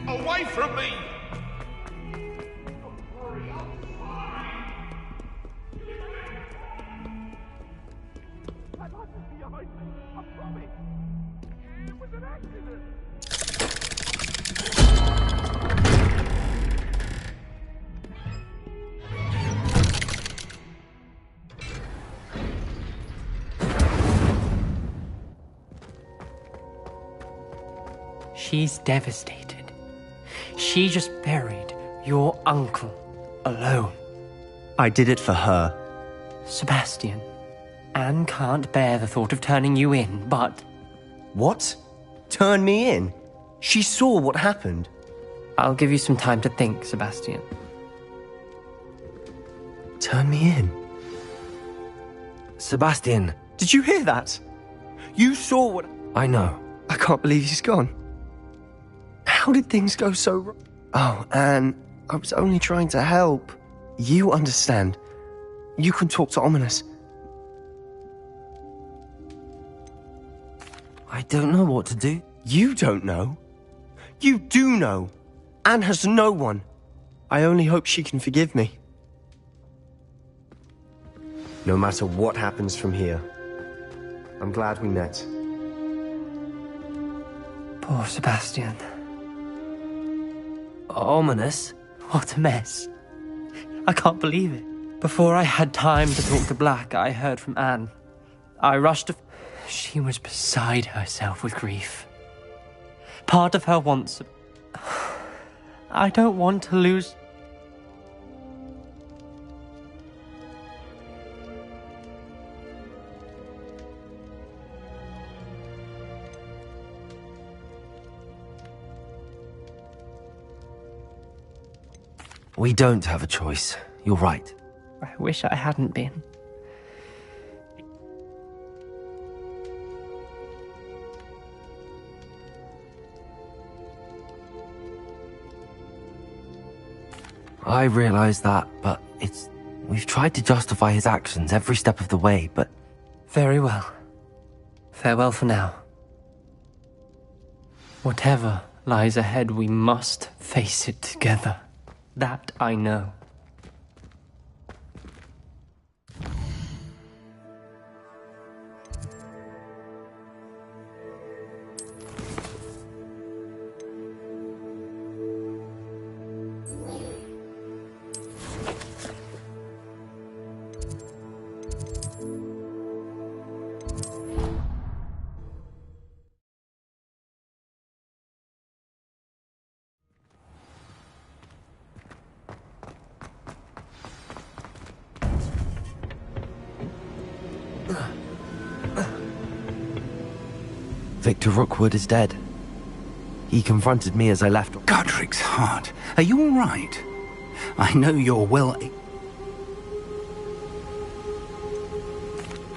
Away from me! She's devastated. She just buried your uncle alone. I did it for her. Sebastian, Anne can't bear the thought of turning you in, but... What? Turn me in? She saw what happened. I'll give you some time to think, Sebastian. Turn me in? Sebastian. Did you hear that? You saw what... I know. I can't believe he's gone. How did things go so wrong? Oh, Anne, I was only trying to help. You understand. You can talk to Ominous. I don't know what to do. You don't know. You do know. Anne has no one. I only hope she can forgive me. No matter what happens from here, I'm glad we met. Poor Sebastian. Ominous? What a mess. I can't believe it. Before I had time to talk to Black, I heard from Anne. I rushed to... She was beside herself with grief. Part of her wants... I don't want to lose... We don't have a choice. You're right. I wish I hadn't been. I realize that, but we've tried to justify his actions every step of the way, but... Very well. Farewell for now. Whatever lies ahead, we must face it together. That I know. Victor Rookwood is dead. He confronted me as I left. Godric's heart. Are you all right? I know you're well...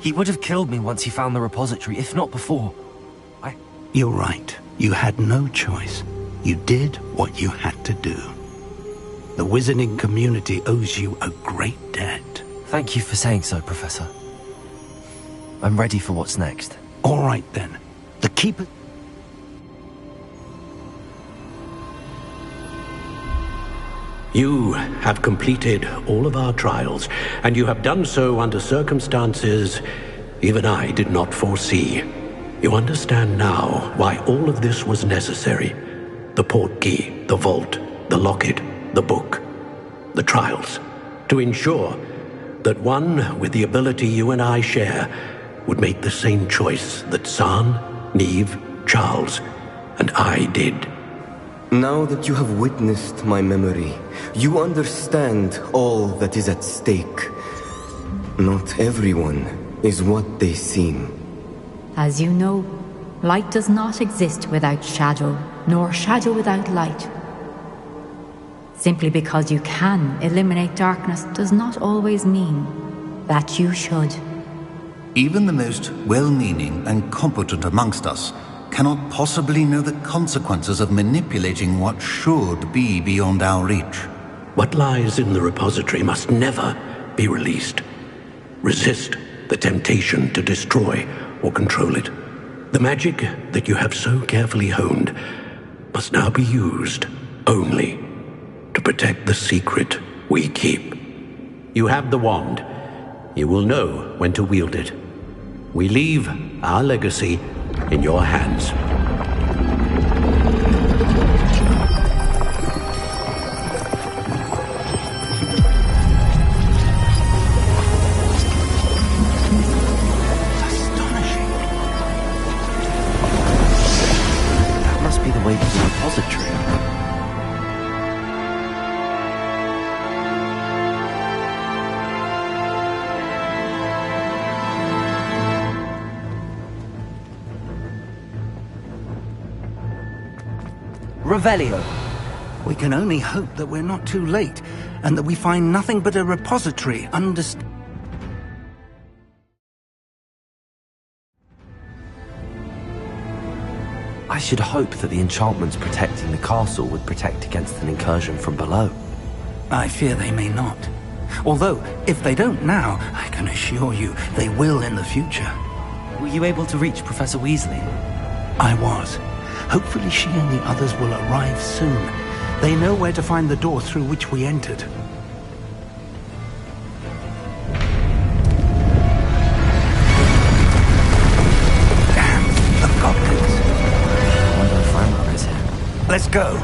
He would have killed me once he found the repository, if not before. You're right. You had no choice. You did what you had to do. The wizarding community owes you a great debt. Thank you for saying so, Professor. I'm ready for what's next. All right, then. The Keeper... You have completed all of our trials, and you have done so under circumstances even I did not foresee. You understand now why all of this was necessary. The portkey, the vault, the locket, the book, the trials. To ensure that one with the ability you and I share would make the same choice that Zahn, Neve, Charles, and I did. Now that you have witnessed my memory, you understand all that is at stake. Not everyone is what they seem. As you know, light does not exist without shadow, nor shadow without light. Simply because you can eliminate darkness does not always mean that you should. Even the most well-meaning and competent amongst us cannot possibly know the consequences of manipulating what should be beyond our reach. What lies in the repository must never be released. Resist the temptation to destroy or control it. The magic that you have so carefully honed must now be used only to protect the secret we keep. You have the wand. You will know when to wield it. We leave our legacy in your hands. That must be the way to the repository. Revelio. We can only hope that we're not too late, and that we find nothing but a repository I should hope that the enchantments protecting the castle would protect against an incursion from below. I fear they may not. Although, if they don't now, I can assure you they will in the future. Were you able to reach Professor Weasley? I was. Hopefully she and the others will arrive soon. They know where to find the door through which we entered. Damn, the goblins. I wonder if Ranrock is here. Let's go.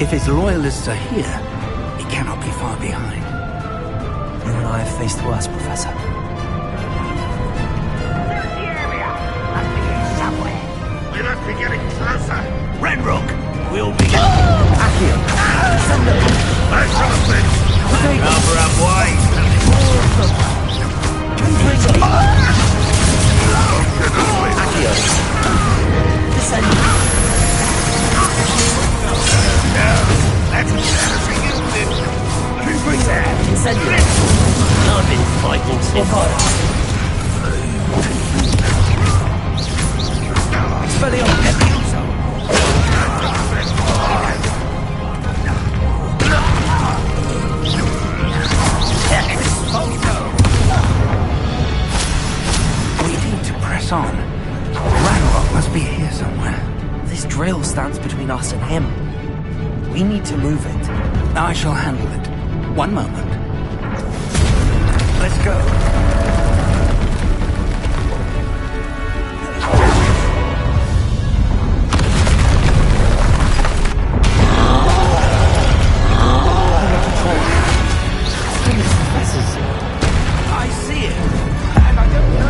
If his loyalists are here, he cannot be far behind. You and I have faced worse, Professor. There's the area! Must be here somewhere. We must be getting closer. Renrock, we'll be... Accio! Send them! Nice elephant. Cover up wide. Accio! Descend! That's embarrassing, isn't it? Incendio! I've been fighting so hard. Expelliarmus! this on. Ranrock must be here somewhere. This drill stands between us and him. We need to move it. I shall handle it. One moment. Let's go. I see it, and I don't know.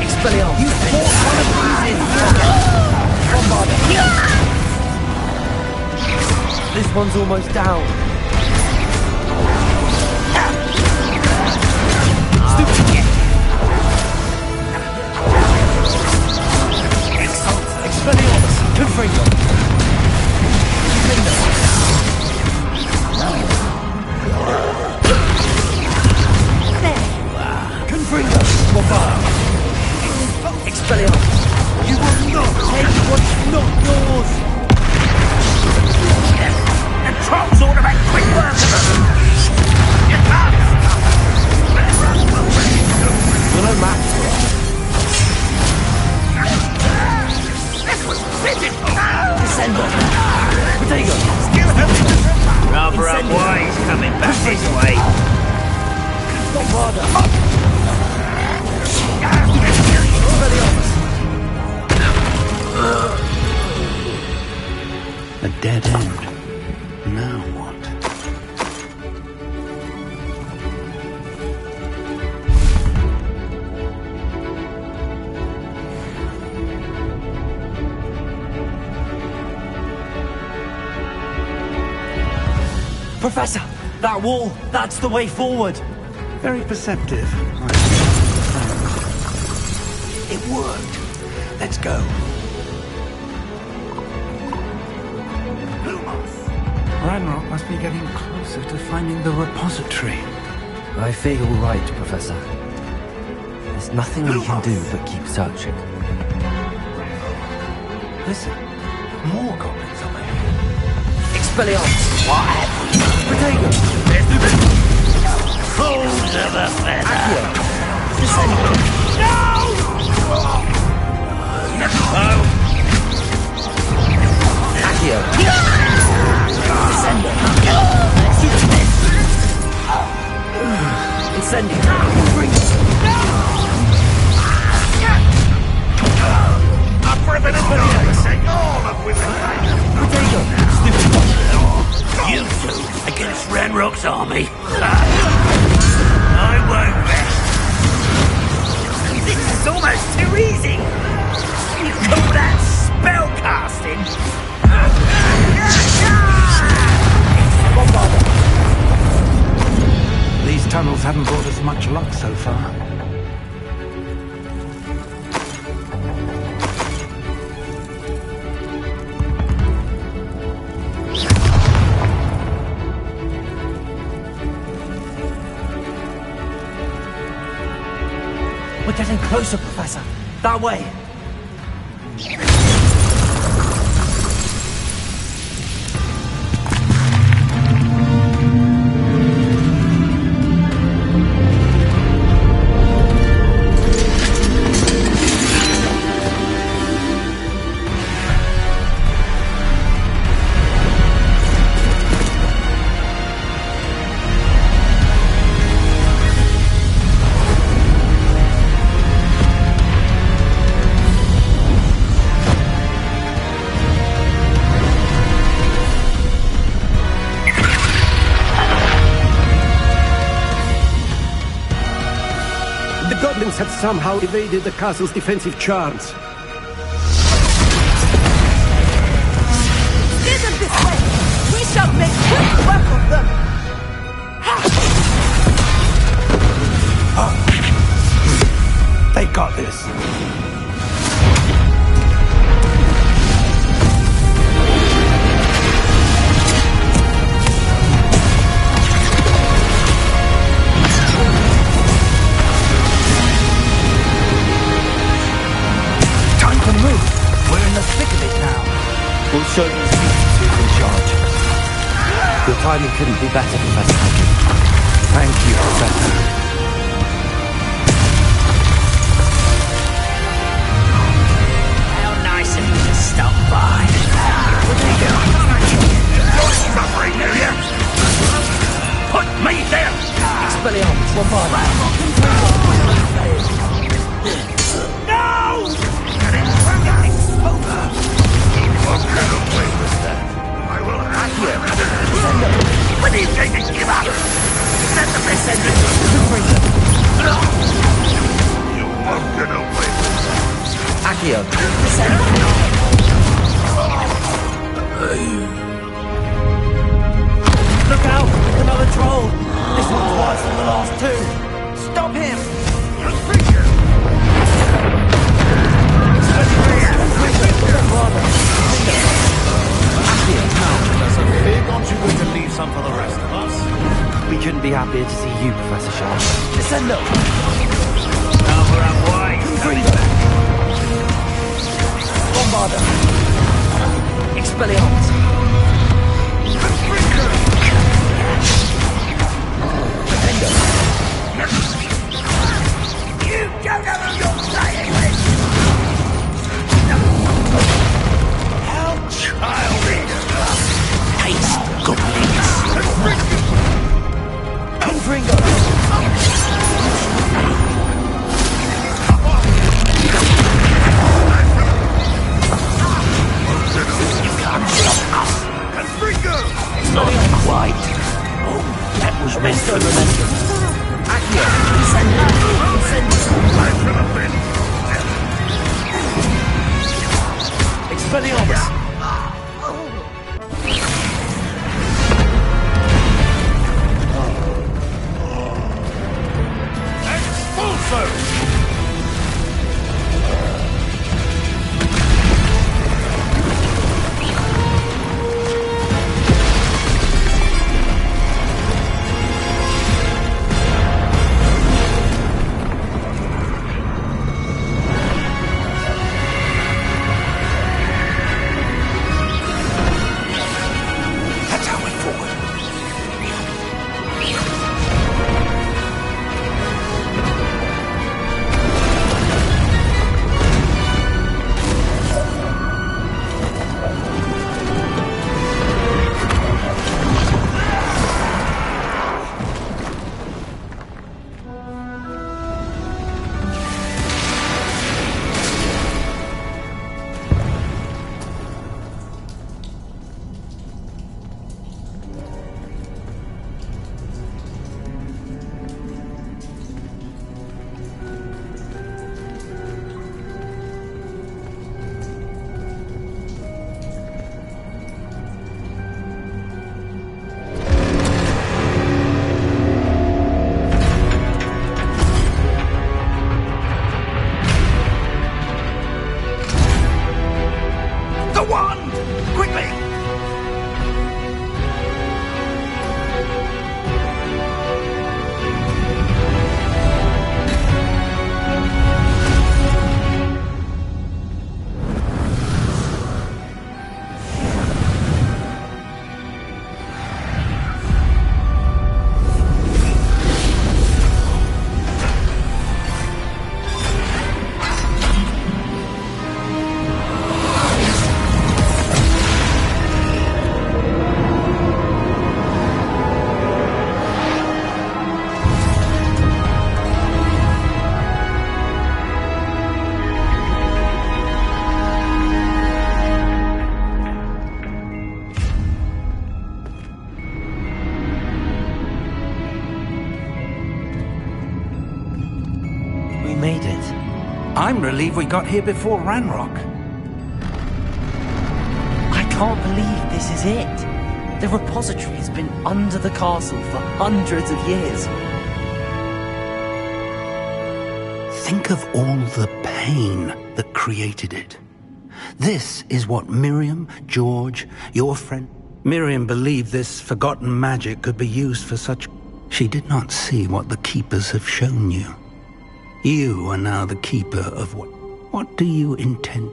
Expelliarmus! You fought one of these in! Bombardier! This one's almost down. Expelliarmus! Confringo! Confringo! Bombard! Expelliarmus! You will not take what's not yours! The trolls ought to make quick work of them! You can't stop them! You're no match for us. This was pitiful! Descendo! Protego! Still helping us! Rather unwise coming back this way. Bombarda! A dead end. Now what? Professor! That wall! That's the way forward! Very perceptive. It worked. Let's go. Ranrock must be getting closer to finding the repository. I fear you're right, Professor. There's nothing we can do but keep searching. Listen, more goblins are there. Expelliarmus! What? Protego! Fools of a feather! Accio! Descendo! No! Accio! Descendo! Incendio! I'm ripping them all! All of women! Protego! You two against Ranrock's army. I won't rest. This is almost too easy! You call that spell casting? These tunnels haven't brought us much luck so far. We're getting closer, Professor. That way. The goblins had somehow evaded the castle's defensive charms. Steer them this way! We shall make quick work of them! They got this. timing couldn't be better, Professor. Thank you, Professor. How nice of you to stop by. Enjoy suffering, do you? Put me down! Expelliarmus, Lombardo. No! What kind of way was that? I will have you. When are you going to give up? Is that the message? You won't get away with that. Accio. Look out! Another troll! This one's worse than the last two! Stop him! Don't you want to leave some for the rest of us? We couldn't be happier to see you, Professor Sharp. Descendo! Cover up wide. Bombarda! Expelliarmus! You don't know who you're playing with! How childish! Haste goblins! Confringo! You can't stop us! Confringo! Not quite. Oh, that was meant for me. Accio! I should have been. Expelliarmus! Expulso! That's our way forward. The one! Quickly! We made it. I'm relieved we got here before Ranrock. I can't believe this is it. The repository has been under the castle for hundreds of years. Think of all the pain that created it. This is what Miriam, George, your friend... Miriam believed this forgotten magic could be used for such... She did not see what the Keepers have shown you. You are now the Keeper of what... What do you intend...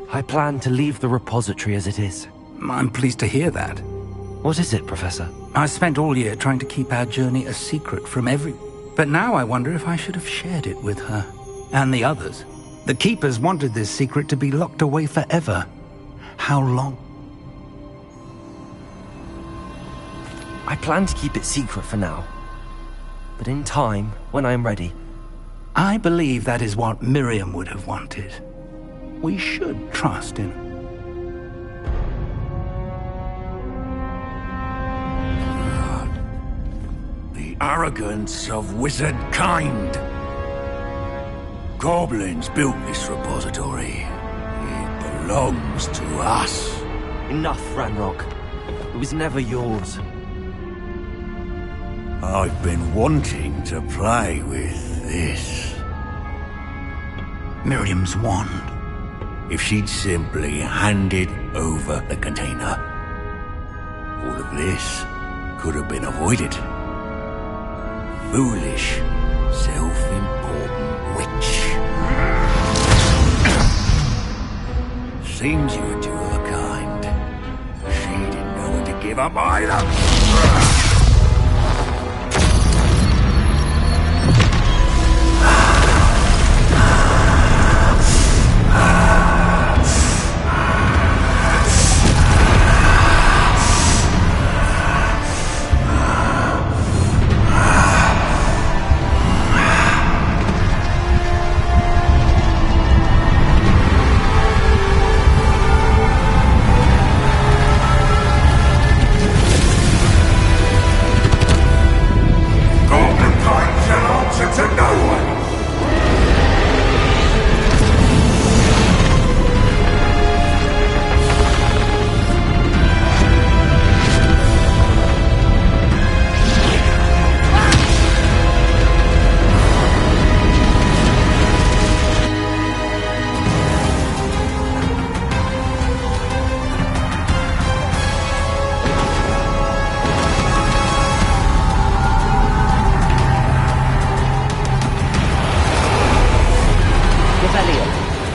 I plan to leave the repository as it is. I'm pleased to hear that. What is it, Professor? I spent all year trying to keep our journey a secret from everyone. But now I wonder if I should have shared it with her. And the others. The Keepers wanted this secret to be locked away forever. How long? I plan to keep it secret for now. But in time, when I am ready... I believe that is what Miriam would have wanted. We should trust in her. The arrogance of wizard kind. Goblins built this repository. It belongs to us. Enough, Ranrock. It was never yours. I've been wanting to play with this. Miriam's wand. If she'd simply handed over the container, all of this could have been avoided. Foolish, self-important witch. Seems you were two of a kind. She didn't know when to give up either.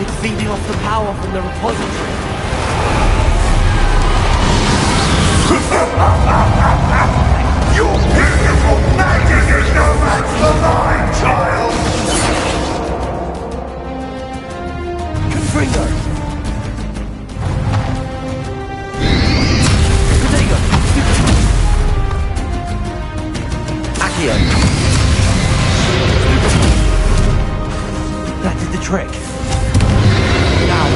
It's feeding off the power from the repository. Your beautiful magic is no match for mine, child! Confringo! Protego! Accio! That did the trick. Now.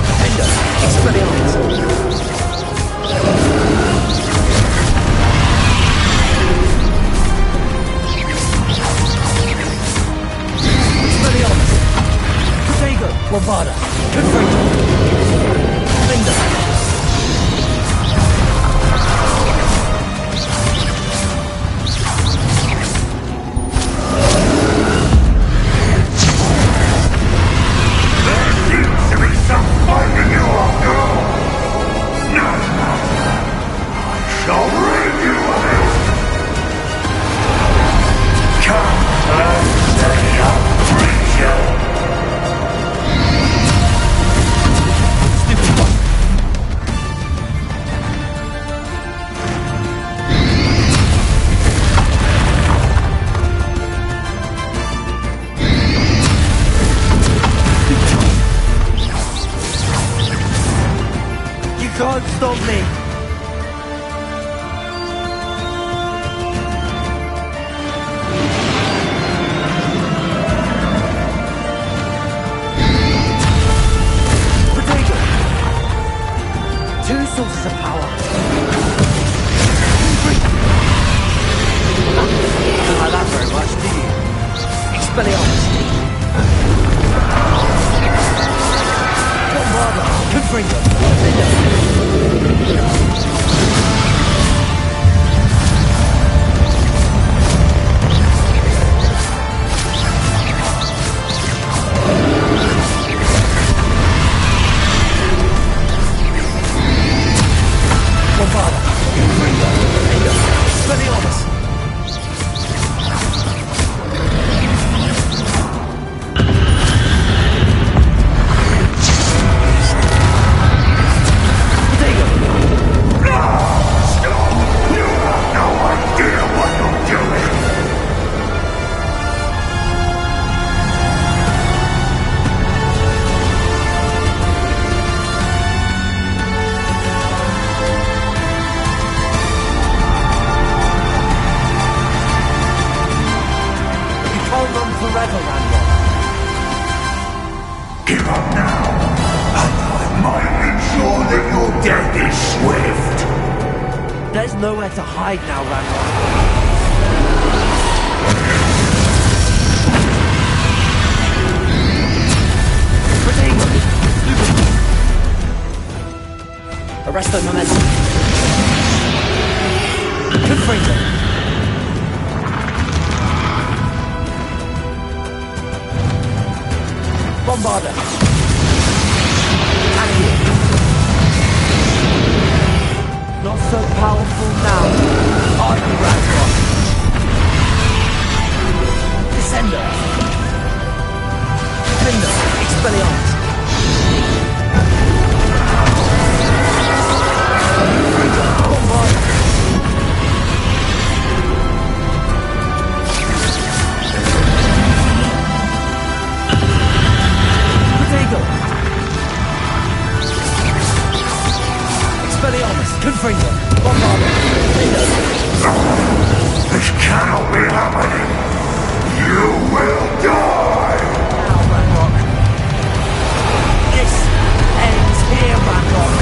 Defender! Expelliarmus! Expelliarmus! Protego! Bombarda! Confringo! Defender! God, stop me! Protego! Two sources of power. Don't like that very much, do you? Expelliarmus! Bombarda! Confringo! Bombarda! Confringo! Expelliarmus! There's nowhere to hide now, Ranrock. Arrest the momentum. Confringo. Bombarder. Accio. Not so powerful now, are you, Ranrock? Descender. Defender. Expelliarmus. Bombarder. Protego. Expelliarmus. Confringo. Bombarder. This cannot be happening. You will die. Now, Ranrock. This ends here, Ranrock.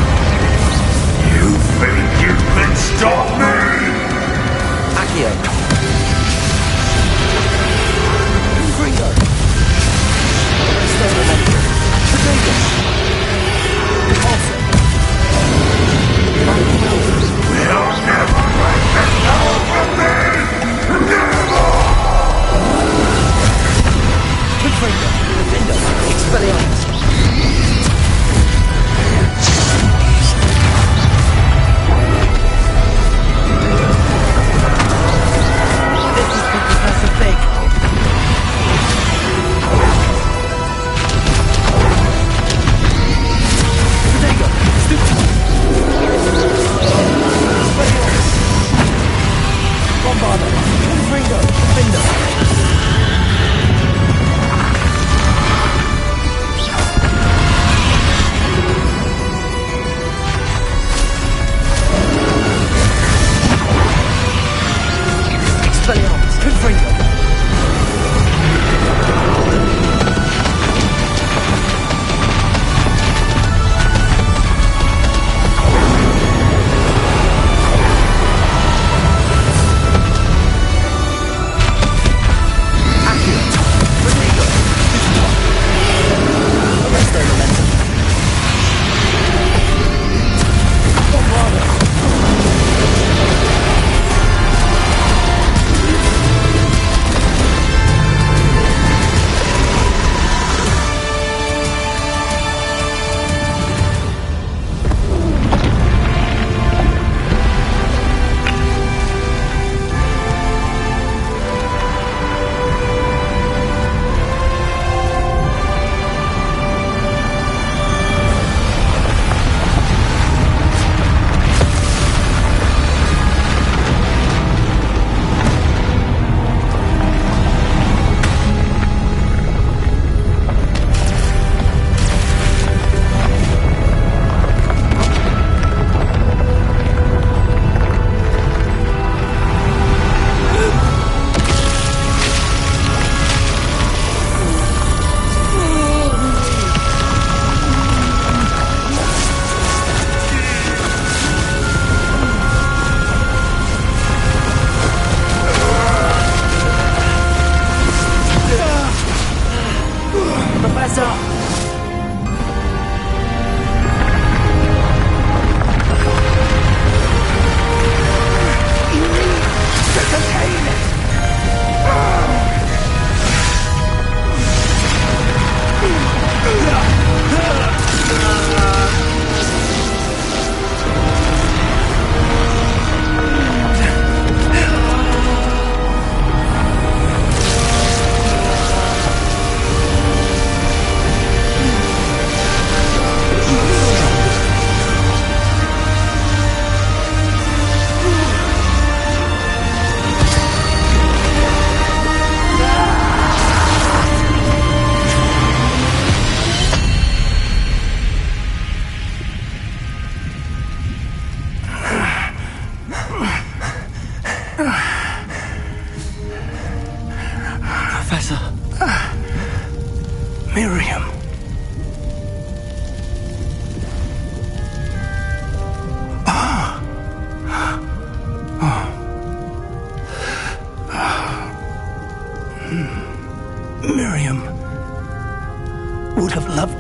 You think you can stop me? Accio. Confringo. Restore momentum. Protego. Also. You'll never break the power from me! Never! Confringo. Defender. Expelliarmus.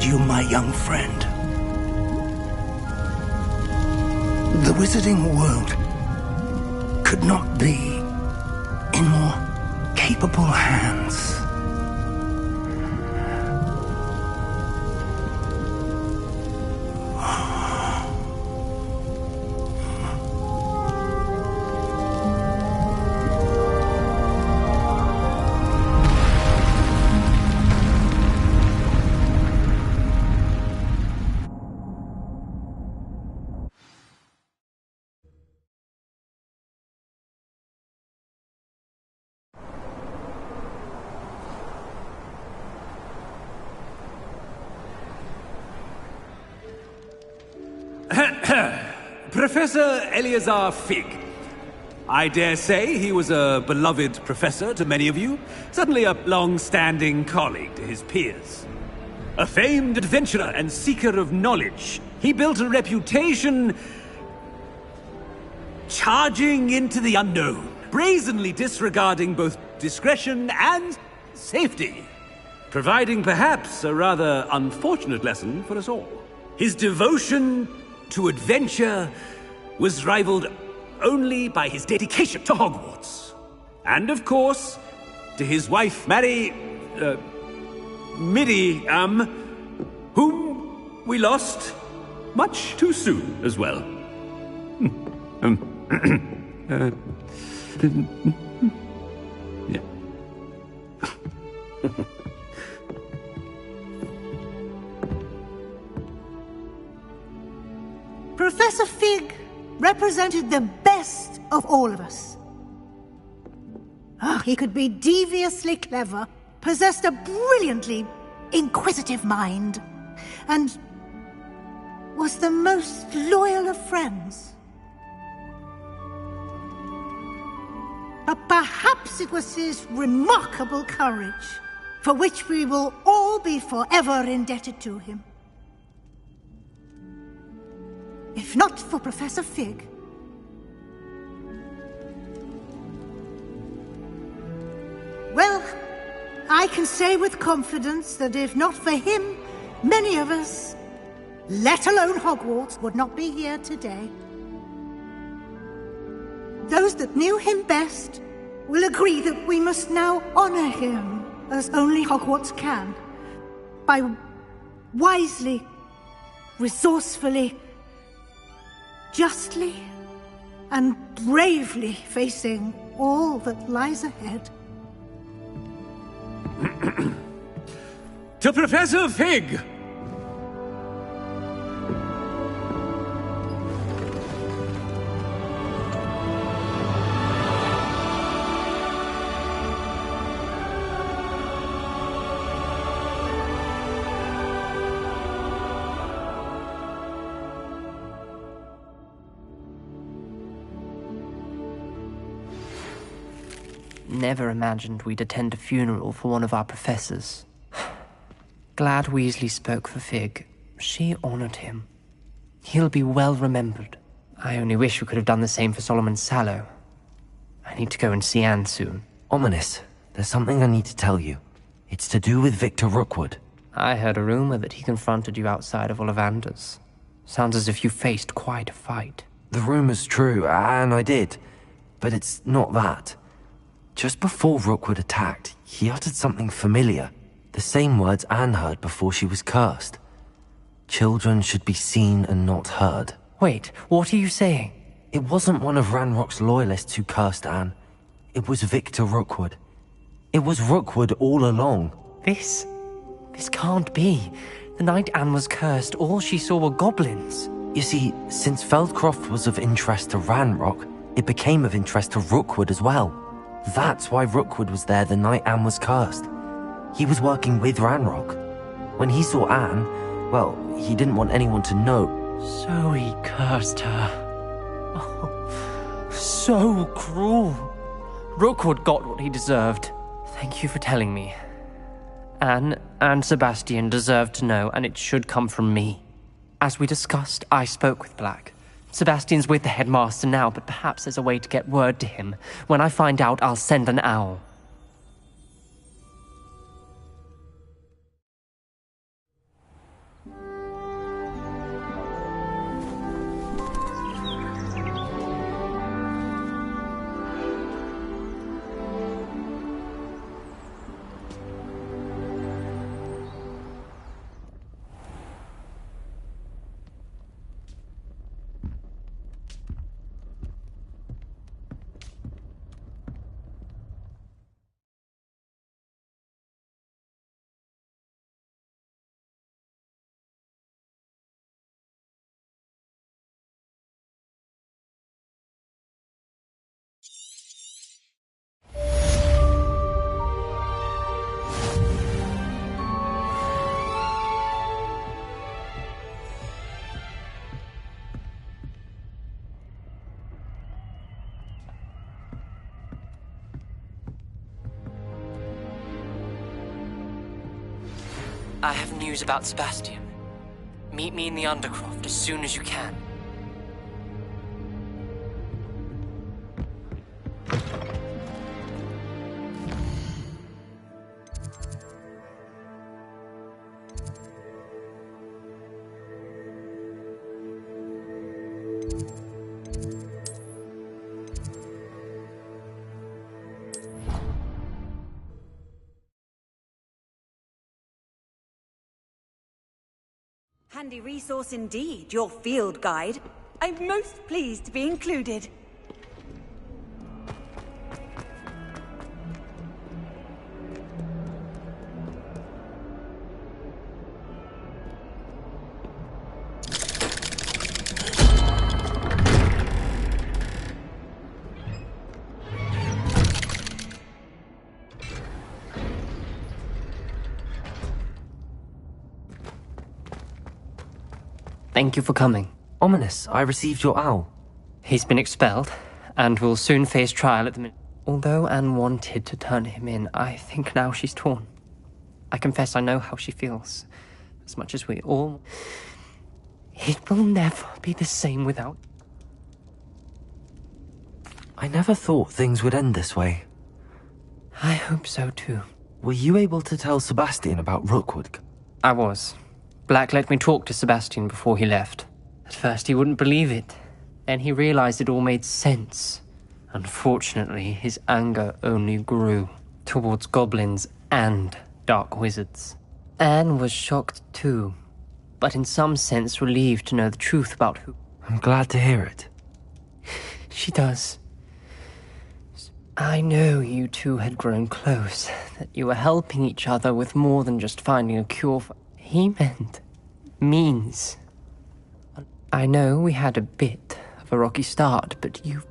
you, my young friend. The wizarding world could not be in more capable hands. Professor Eleazar Fig. I dare say he was a beloved professor to many of you, certainly a long-standing colleague to his peers. A famed adventurer and seeker of knowledge, he built a reputation charging into the unknown, brazenly disregarding both discretion and safety, providing perhaps a rather unfortunate lesson for us all. His devotion to adventure was rivaled only by his dedication to Hogwarts. And of course, to his wife, whom we lost much too soon as well. Yeah. Professor Fig represented the best of all of us. He could be deviously clever, possessed a brilliantly inquisitive mind, and was the most loyal of friends. But perhaps it was his remarkable courage, for which we will all be forever indebted to him. If not for Professor Fig, well, I can say with confidence that if not for him, many of us, let alone Hogwarts, would not be here today. Those that knew him best will agree that we must now honor him as only Hogwarts can, by wisely, resourcefully, justly, and bravely facing all that lies ahead. To Professor Fig! Never imagined we'd attend a funeral for one of our professors. Glad Weasley spoke for Fig. She honored him. He'll be well remembered. I only wish we could have done the same for Solomon Sallow. I need to go and see Anne soon. Ominous, there's something I need to tell you. It's to do with Victor Rookwood. I heard a rumor that he confronted you outside of Ollivander's. Sounds as if you faced quite a fight. The rumor's true, and I did. But it's not that. Just before Rookwood attacked, he uttered something familiar. The same words Anne heard before she was cursed. Children should be seen and not heard. Wait, what are you saying? It wasn't one of Ranrock's loyalists who cursed Anne. It was Victor Rookwood. It was Rookwood all along. This can't be. The night Anne was cursed, all she saw were goblins. You see, since Feldcroft was of interest to Ranrock, it became of interest to Rookwood as well. That's why Rookwood was there the night Anne was cursed. He was working with Ranrock. When he saw Anne, well, he didn't want anyone to know. So he cursed her. Oh, so cruel. Rookwood got what he deserved. Thank you for telling me. Anne and Sebastian deserve to know, and it should come from me. As we discussed, I spoke with Black. Sebastian's with the headmaster now, but perhaps there's a way to get word to him. When I find out, I'll send an owl. I have news about Sebastian. Meet me in the Undercroft as soon as you can. Handy resource indeed, your field guide. I'm most pleased to be included. Thank you for coming. Ominous, I received your owl. He's been expelled, and will soon face trial at the minute. Although Anne wanted to turn him in, I think now she's torn. I confess I know how she feels, as much as we all. It will never be the same without. I never thought things would end this way. I hope so too. Were you able to tell Sebastian about Rookwood? I was. Black let me talk to Sebastian before he left. At first he wouldn't believe it. Then he realized it all made sense. Unfortunately, his anger only grew towards goblins and dark wizards. Anne was shocked too, but in some sense relieved to know the truth about who. I'm glad to hear it. She does. I know you two had grown close, that you were helping each other with more than just finding a cure for... He means. I know we had a bit of a rocky start, but you...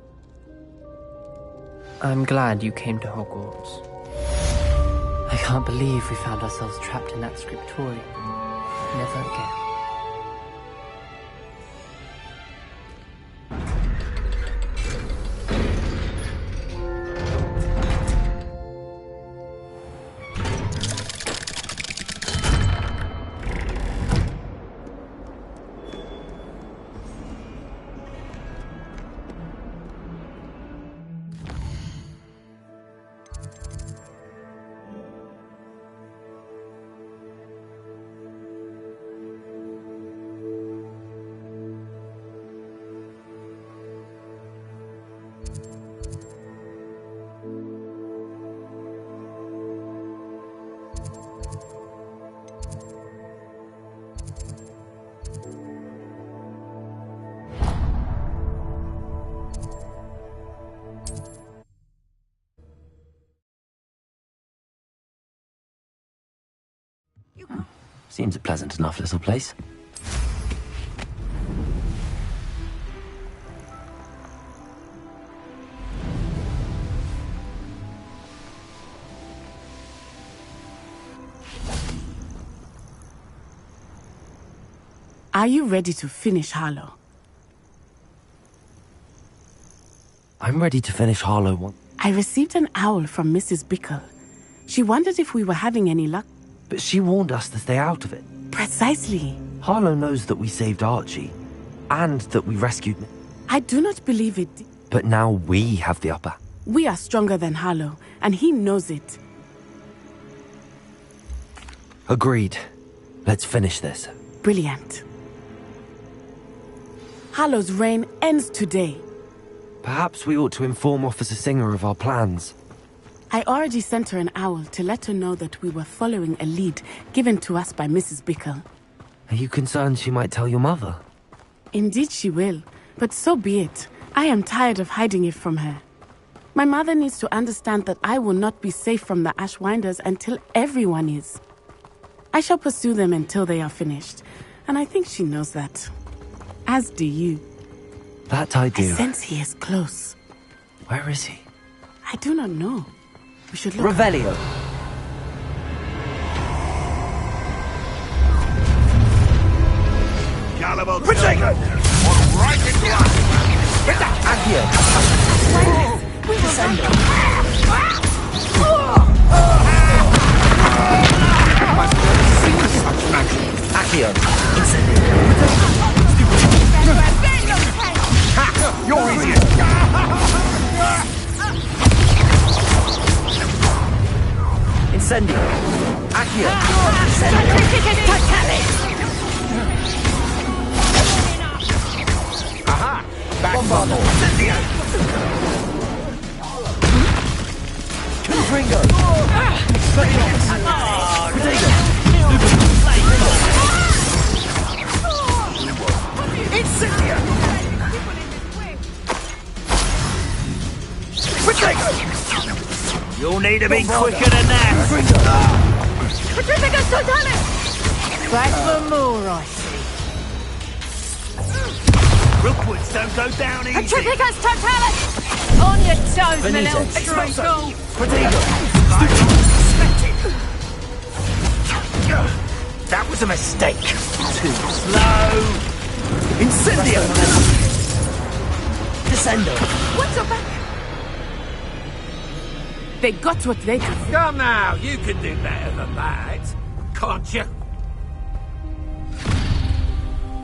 I'm glad you came to Hogwarts. I can't believe we found ourselves trapped in that scriptorium. Never again. Seems a pleasant enough little place. Are you ready to finish Harlow? I'm ready to finish Harlow one. I received an owl from Mrs. Bickle. She wondered if we were having any luck. But she warned us to stay out of it. Precisely. Harlow knows that we saved Archie, and that we rescued... I do not believe it. But now we have the upper. We are stronger than Harlow, and he knows it. Agreed. Let's finish this. Brilliant. Harlow's reign ends today. Perhaps we ought to inform Officer Singer of our plans. I already sent her an owl to let her know that we were following a lead given to us by Mrs. Bickle. Are you concerned she might tell your mother? Indeed she will, but so be it. I am tired of hiding it from her. My mother needs to understand that I will not be safe from the Ashwinders until everyone is. I shall pursue them until they are finished, and I think she knows that. As do you. That I do. I sense he is close. Where is he? I do not know. We should look. Revelio. Caliber Protector! Right into us! Get that! We will send them. My Accio. Incendio. Ha! You're easy! Incendio. Accio. Incendio. Aha! Back Bombardo. Incendio! Ringo. Protego. Incendio! Protego! You'll need to be quicker than that! Petrificus Totalis! Back for more, I see. Rookwoods don't go down easy! Petrificus Totalis! On your toes, my little Benitez. treacle! Protego. That was a mistake! Too Slow! Incendio! Descendo. What's your back? They got what they could. Come now, you can do better than that, can't you?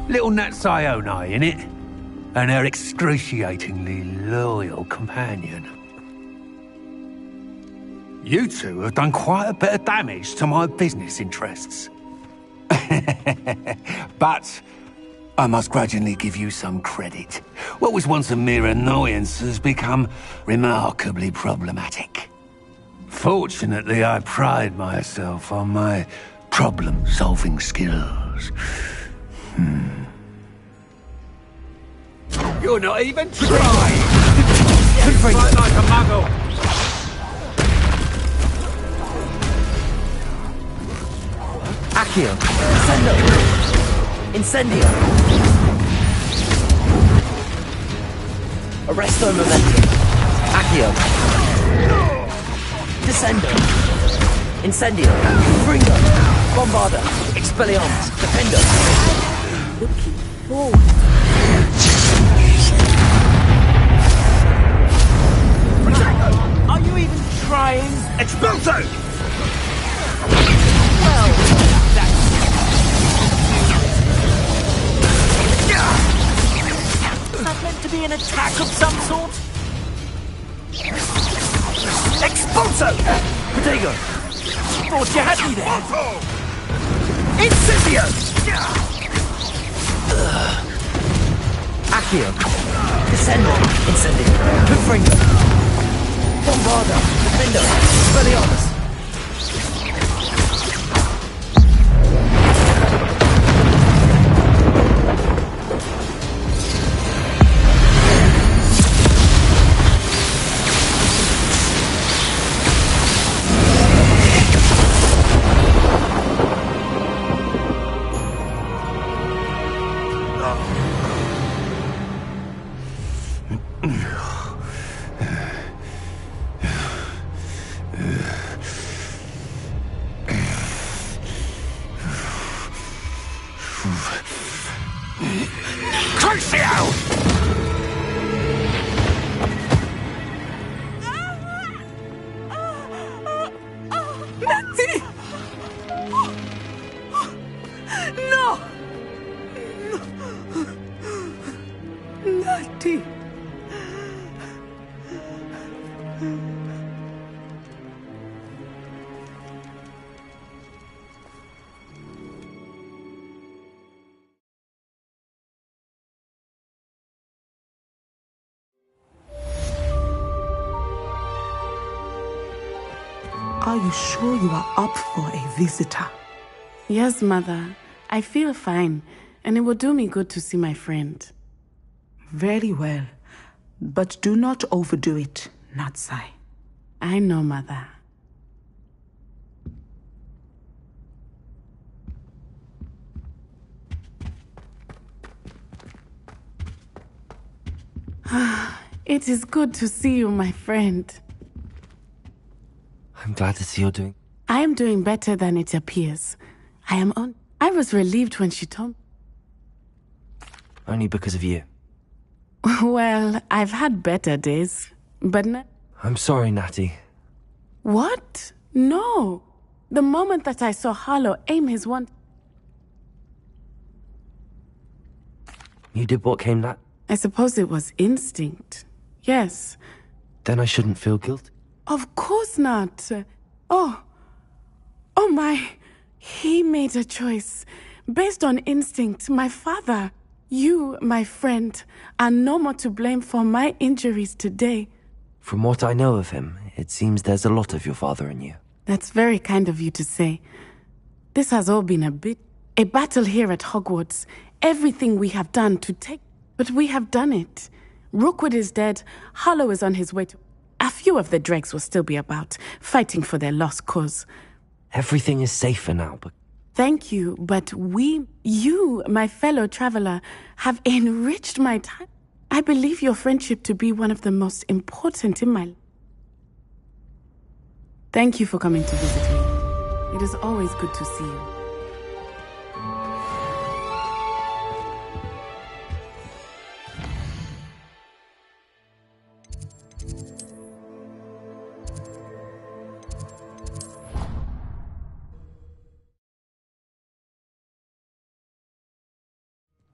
Little Nat Sione, innit? And her excruciatingly loyal companion. You two have done quite a bit of damage to my business interests. But I must grudgingly give you some credit. What was once a mere annoyance has become remarkably problematic. Fortunately, I pride myself on my problem-solving skills. You're not even trying! You fight like a muggle! Accio. Descendo. Incendio. Arresto Momentum. Accio. Descendo. Incendio. Fringo. Bombarda. Expelliarmus. Defendo. Looking forward. Are you even trying? Expulso! Well, that's... Is that meant to be an attack of some sort? Expulso! Protego. Thought you had me there. Incendio! Accio. Descendo. Incendio. Fringo. Bombarda. Defendo. Expelliarmus. Crucio! Natty! No! Natty! Are you sure you are up for a visitor? Yes, Mother. I feel fine, and it will do me good to see my friend. Very well. But do not overdo it, Natsai. I know, Mother. It is good to see you, my friend. I'm glad to see you're doing... I am doing better than it appears. I was relieved when she told me. Only because of you. Well, I've had better days, but I'm sorry, Natty. What? No. The moment that I saw Harlow aim his wand... You did what came that? I suppose it was instinct. Yes. Then I shouldn't feel guilty. Of course not. Oh my. He made a choice. Based on instinct, my father. You, my friend, are no more to blame for my injuries today. From what I know of him, it seems there's a lot of your father in you. That's very kind of you to say. This has all been a battle here at Hogwarts. Everything we have done to take... But we have done it. Rookwood is dead. Harlow is on his way to... A few of the dregs will still be about, fighting for their lost cause. Everything is safer now, but... Thank you, but you, my fellow traveler, have enriched my time. I believe your friendship to be one of the most important in my life. Thank you for coming to visit me. It is always good to see you.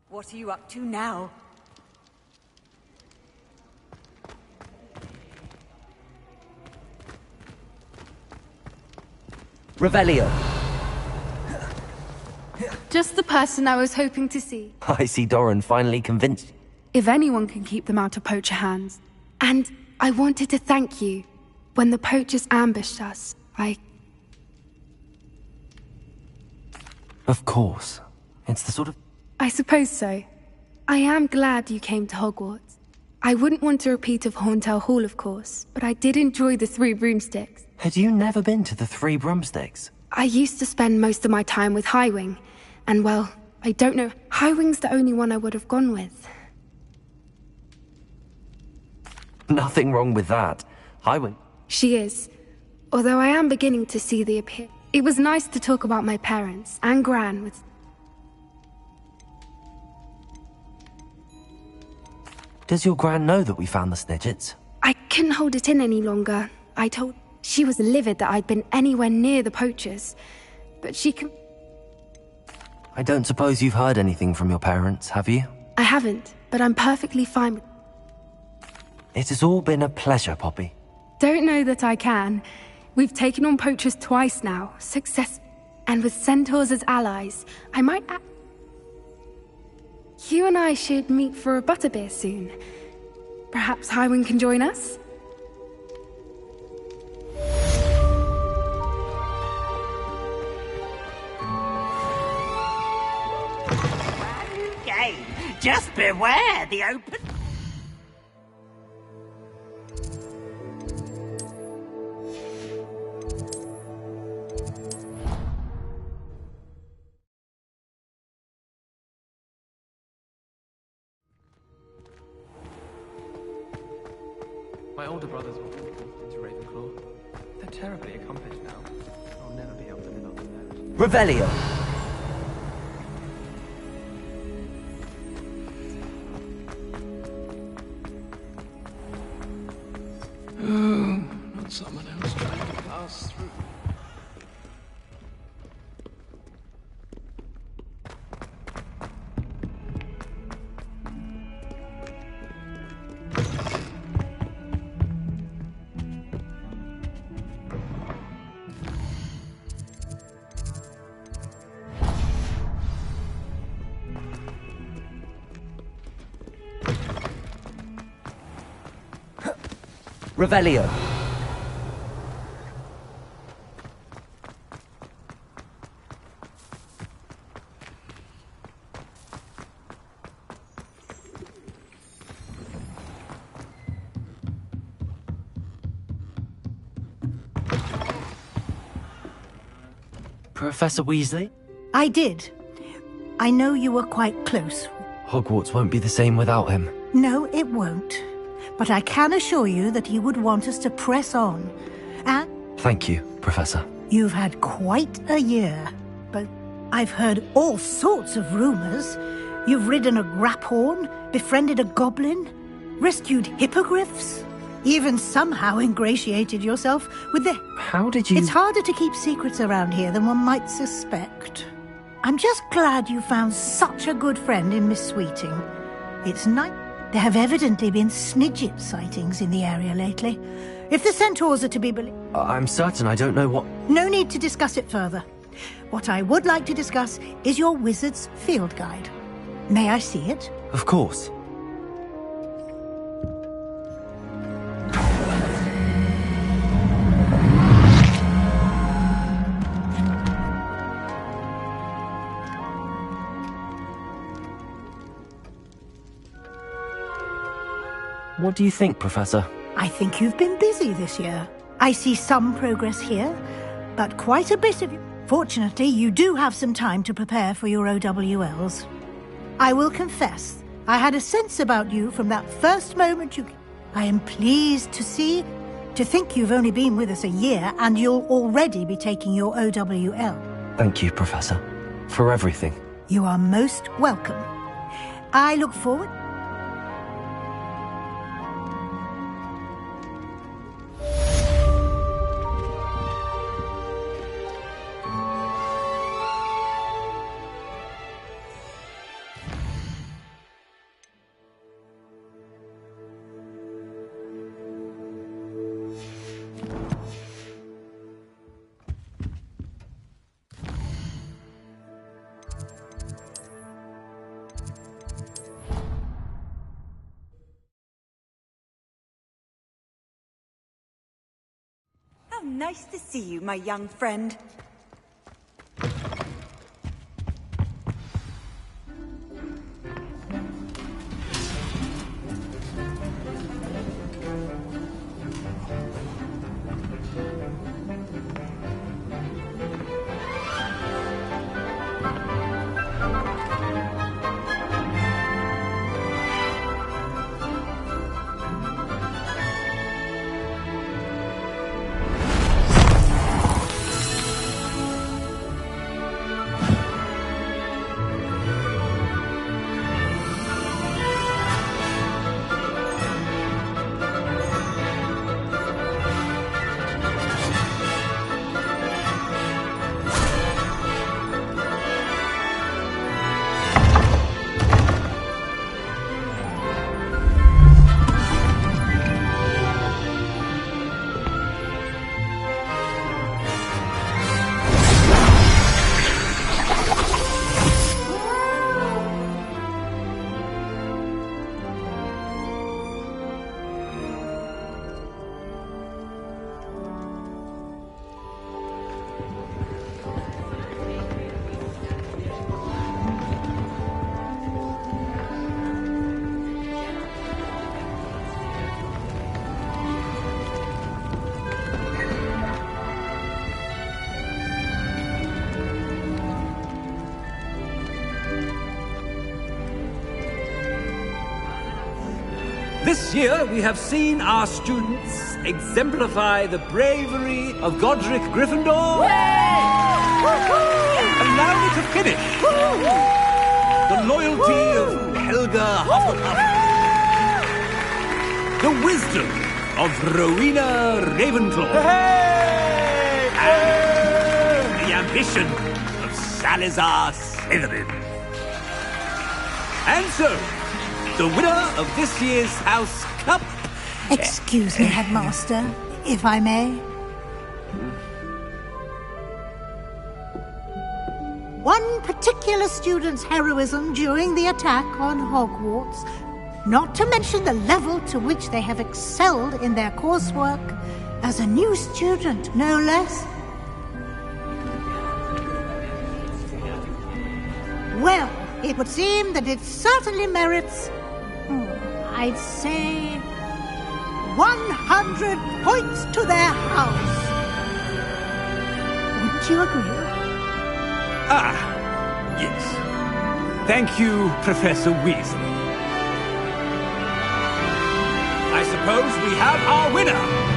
What are you up to now? Revelio! Just the person I was hoping to see. I see Doran finally convinced you. If anyone can keep them out of poacher hands. And I wanted to thank you. When the poachers ambushed us, Of course. It's the sort of... I suppose so. I am glad you came to Hogwarts. I wouldn't want a repeat of Horntail Hall, of course, but I did enjoy the Three Broomsticks. Had you never been to the Three Broomsticks? I used to spend most of my time with Highwing, and well, I don't know. Highwing's the only one I would have gone with. Nothing wrong with that. Highwing. She is. Although I am beginning to see the appeal. It was nice to talk about my parents and Gran with... Does your Gran know that we found the Snidgets? I couldn't hold it in any longer. I told... She was livid that I'd been anywhere near the poachers. But she can... I don't suppose you've heard anything from your parents, have you? I haven't, but I'm perfectly fine with... It has all been a pleasure, Poppy. Don't know that I can. We've taken on poachers twice now, and with centaurs as allies, I might... You and I should meet for a butterbeer soon. Perhaps Highwing can join us? Game. Just beware the open... My older brothers were forced into Ravenclaw. They're terribly accomplished now. I'll never be able to live up to that. Revelio! Oh, not someone else trying to pass through. Revelio. Professor Weasley? I did. I know you were quite close. Hogwarts won't be the same without him. No, it won't. But I can assure you that he would want us to press on. And... Thank you, Professor. You've had quite a year, but I've heard all sorts of rumors. You've ridden a graphorn, befriended a goblin, rescued hippogriffs, even somehow ingratiated yourself with the... How did you... It's harder to keep secrets around here than one might suspect. I'm just glad you found such a good friend in Miss Sweeting. It's night. There have evidently been Snidget sightings in the area lately. If the centaurs are to be believed... I'm certain I don't know what... No need to discuss it further. What I would like to discuss is your wizard's field guide. May I see it? Of course. What do you think, Professor? I think you've been busy this year. I see some progress here, but quite a bit of you. Fortunately, you do have some time to prepare for your OWLs. I will confess, I had a sense about you from that first moment you... I am pleased to think you've only been with us a year and you'll already be taking your OWL. Thank you, Professor, for everything. You are most welcome. I look forward... Nice to see you, my young friend. This year, we have seen our students exemplify the bravery of Godric Gryffindor. Allow me to finish. The loyalty of Helga Hufflepuff. The wisdom of Rowena Ravenclaw. And the ambition of Salazar Slytherin. And so, the winner of this year's House Cup... Excuse me, Headmaster, if I may. One particular student's heroism during the attack on Hogwarts, not to mention the level to which they have excelled in their coursework, as a new student, no less. Well, it would seem that it certainly merits... I'd say 100 points to their house. Wouldn't you agree? Ah, yes. Thank you, Professor Weasley. I suppose we have our winner.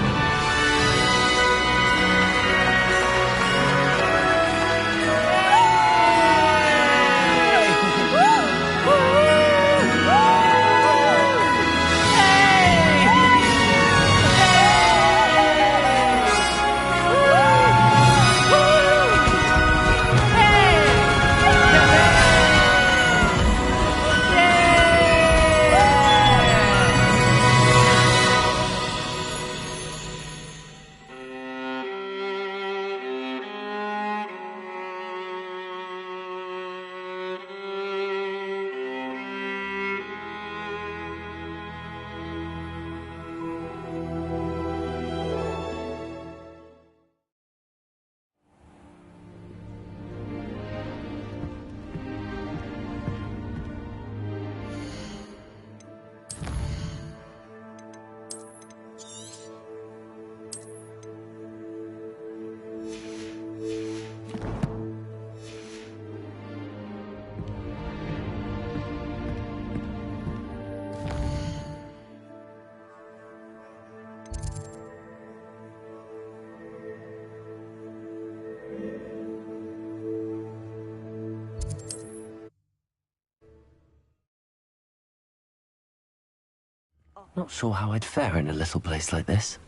Not sure how I'd fare in a little place like this.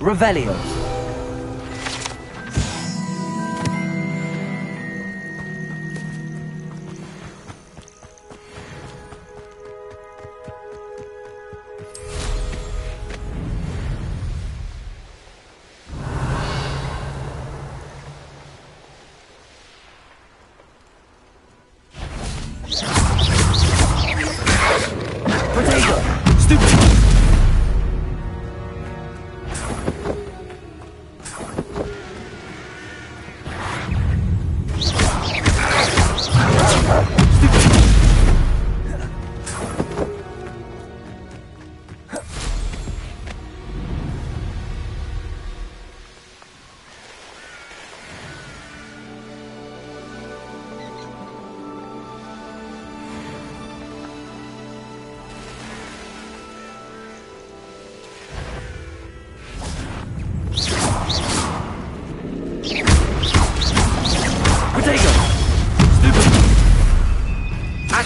Revelio.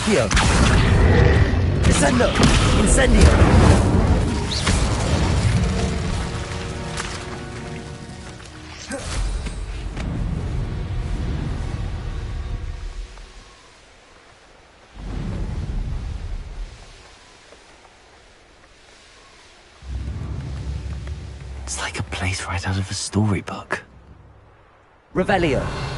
Accio! Descendo! Incendio! It's like a place right out of a storybook. Revelio!